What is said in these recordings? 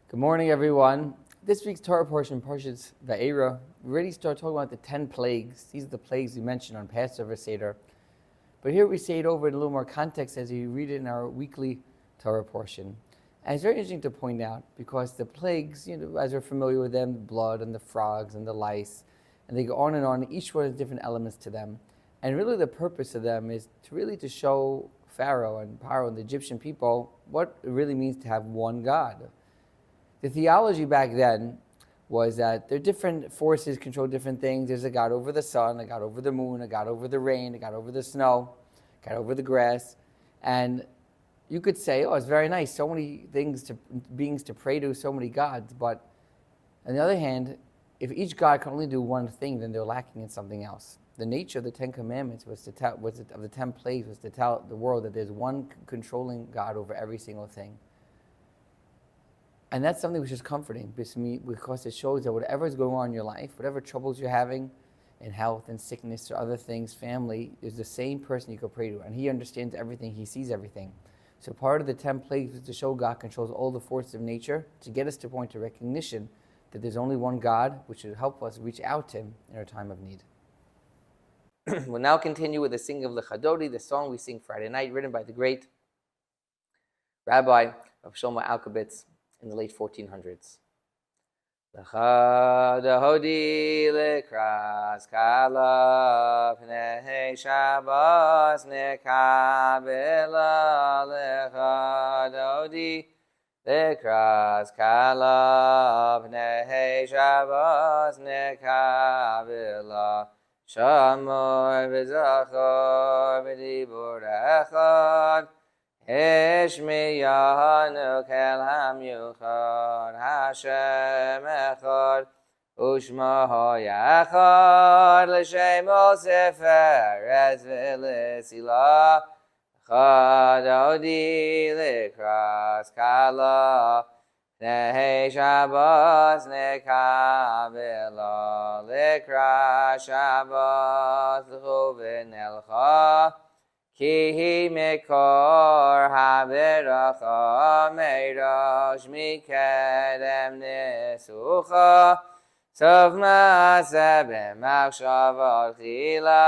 Good morning, everyone. This week's Torah portion, Parshas Va'era, we already start talking about the 10 plagues. These are the plagues we mentioned on Passover Seder. But here we say it over in a little more context as we read it in our weekly Torah portion. And it's very interesting to point out because the plagues, as we're familiar with them, the blood and the frogs and the lice, and they go on and on, each one has different elements to them. And really the purpose of them is to show Pharaoh and Paro and the Egyptian people what it really means to have one God. The theology back then was that there are different forces control different things. There's a God over the sun, a God over the moon, a God over the rain, a God over the snow, a God over the grass. And you could say, oh, it's very nice, so many beings to pray to, so many gods. But on the other hand, if each God can only do one thing, then they're lacking in something else. The nature of the 10 Commandments of the 10 plagues was to tell the world that there's one controlling God over every single thing. And that's something which is comforting because it shows that whatever is going on in your life, whatever troubles you're having in health and sickness or other things, family, is the same person you can pray to. And he understands everything, he sees everything. So part of the 10 plagues is to show God controls all the forces of nature, to get us to a point of recognition that there's only one God, which should help us reach out to him in our time of need. We'll now continue with the singing of Lechadodi, the song we sing Friday night, written by the great Rabbi of Shlomo Alkabetz in the late 1400s. Lechadodi lekras kala pnei Shabbos nekabela lechadodi lekras kala pnei Shabbos nekabela shamor v'zachor v'dibur echad Ishmiyanu kel hamyuchad Hashem echad Ushma hoyachad L'shemo seferes v'lesila Chadodi l'kras kala Pnei Shabbos nekabela L'kras Shabbos l'chuvin elcha Ki mekor haberacha meirosh mikedem nesucha Sov ma'aseh b'machshavot chila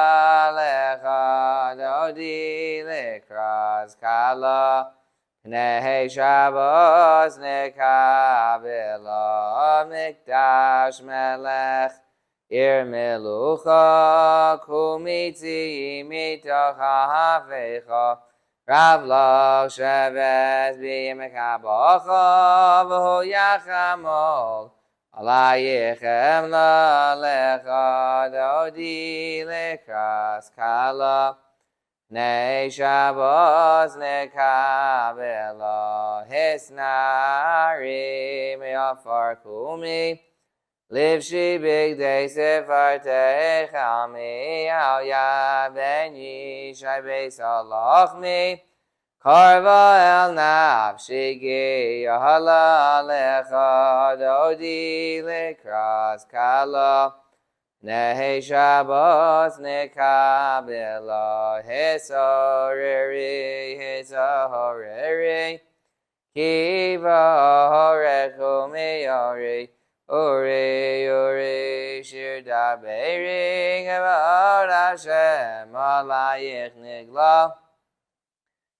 lechadodi lekras kala Pnei Shabbos nekabela mikdash melech Ir melucha kumitzi mitoch ha'afecha Rav lach sheves b'yemekabacha V'hu yachamol alayichem la'lecha Dodi lekras kala Pnei Shabbos nekabela Hisnari me'afar kumi Livshi bigdei sefartei chalmi Al yad ben yishai beis halachmi Karva el nafshi giyahala lecha Dodi lekras kala Pnei Shabbos nekabela Hisahoreri Kiva horechu miyori Uri, shir daberi, Gevod Hashem, alayich nigla.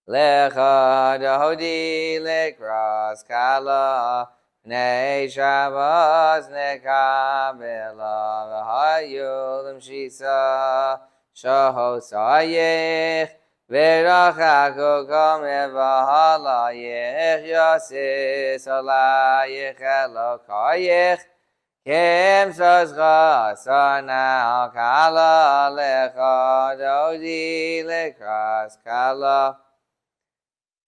Lecha dodi lekras kala, Pnei Shabbos nekabela, V'hayulim shisa, shahosayich, V'rachaku kameh v'halayich, Yosis alayich elokayich, Kim sozcha sanal kala lecha dodi lekras kala.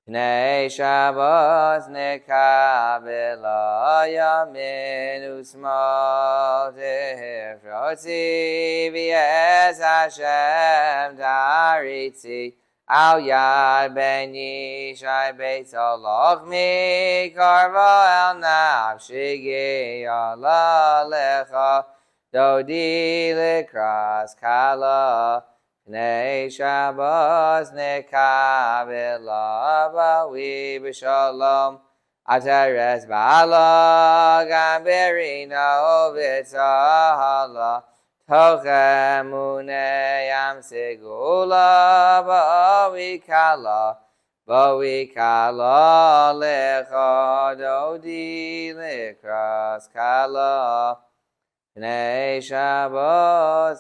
Pnei Shabbos nekabela yamin usmal tehefrotzi v'yez Hashem daritzi al yad ben yishai beis halachmi karva el nafshi giyala lecha dodi lekras kala. Pnei Shabbos nekabela bawi b'shalom Atares ba'ala gamberino v'tzahala tochemune yam segula ba'wikala lecha dodi lekras kala Oneg Shabbat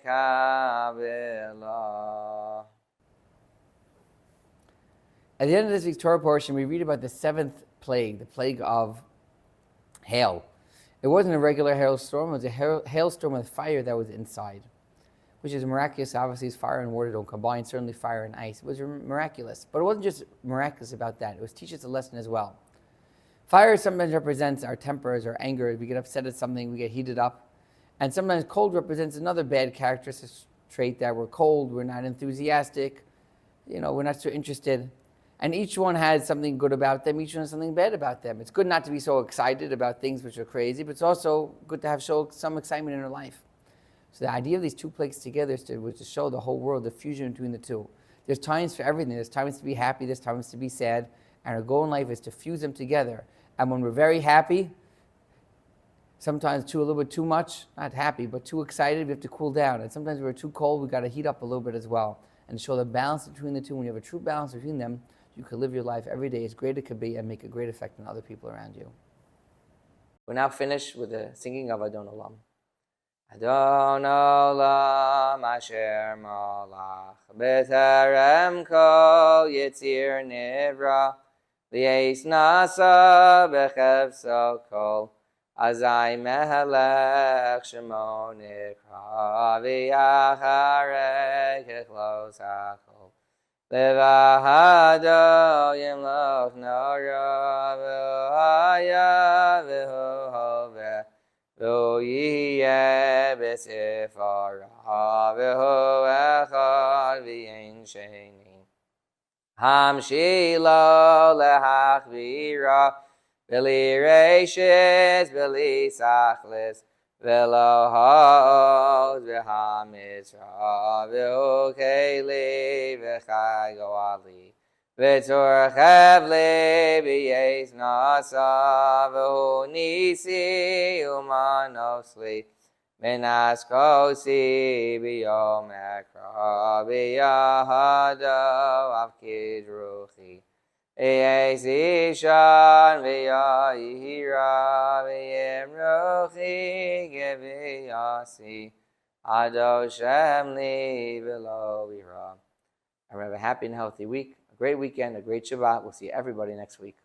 nekabela. At the end of this week's Torah portion, we read about the seventh plague, the plague of hail. It wasn't a regular hailstorm, it was a hailstorm with fire that was inside, which is miraculous. Obviously, as fire and water don't combine, certainly fire and ice. It was miraculous. But it wasn't just miraculous about that, it was teach us a lesson as well. Fire sometimes represents our tempers, our anger. We get upset at something, we get heated up. And sometimes cold represents another bad characteristic trait, that we're cold, we're not enthusiastic, we're not so interested. And each one has something good about them, each one has something bad about them. It's good not to be so excited about things which are crazy, but it's also good to have some excitement in our life. So the idea of these two plagues together was to show the whole world the fusion between the two. There's times for everything. There's times to be happy, there's times to be sad, and our goal in life is to fuse them together. And when we're very happy, sometimes a little bit too much, not happy, but too excited, we have to cool down. And sometimes we're too cold, we've got to heat up a little bit as well. And show the balance between the two. When you have a true balance between them, you can live your life every day as great as it could be and make a great effect on other people around you. We're now finished with the singing of Adon Olam. Adon Olam Asher Malach B'Terem Kol Yitzir Nivra Li'es Nasa B'Chevso Kol Azai Mehelech Shemo Nikra V'Yacharei Kechlos HaKol Levahado Yimloch Nora V'Haya V'Hoveh V'Yiyeh B'Sifara V'Hu Echad V'Yein Sheni Hamshilo Lehachvira Bili Reishis Bili Sachlis V'lo Hod V'Hamizra V'Hu Keli V'Chai Goali V'Tur Chevli B'Yes Nasa V'Hu Nisi Umanosli Minas Kosi B'Yom Ekra B'Yahado Avkid Ruchi Eisishan v'yahira v'yemrochi geviyasi ado shemli v'lo v'ira. And have a happy and healthy week, a great weekend, a great Shabbat. We'll see everybody next week.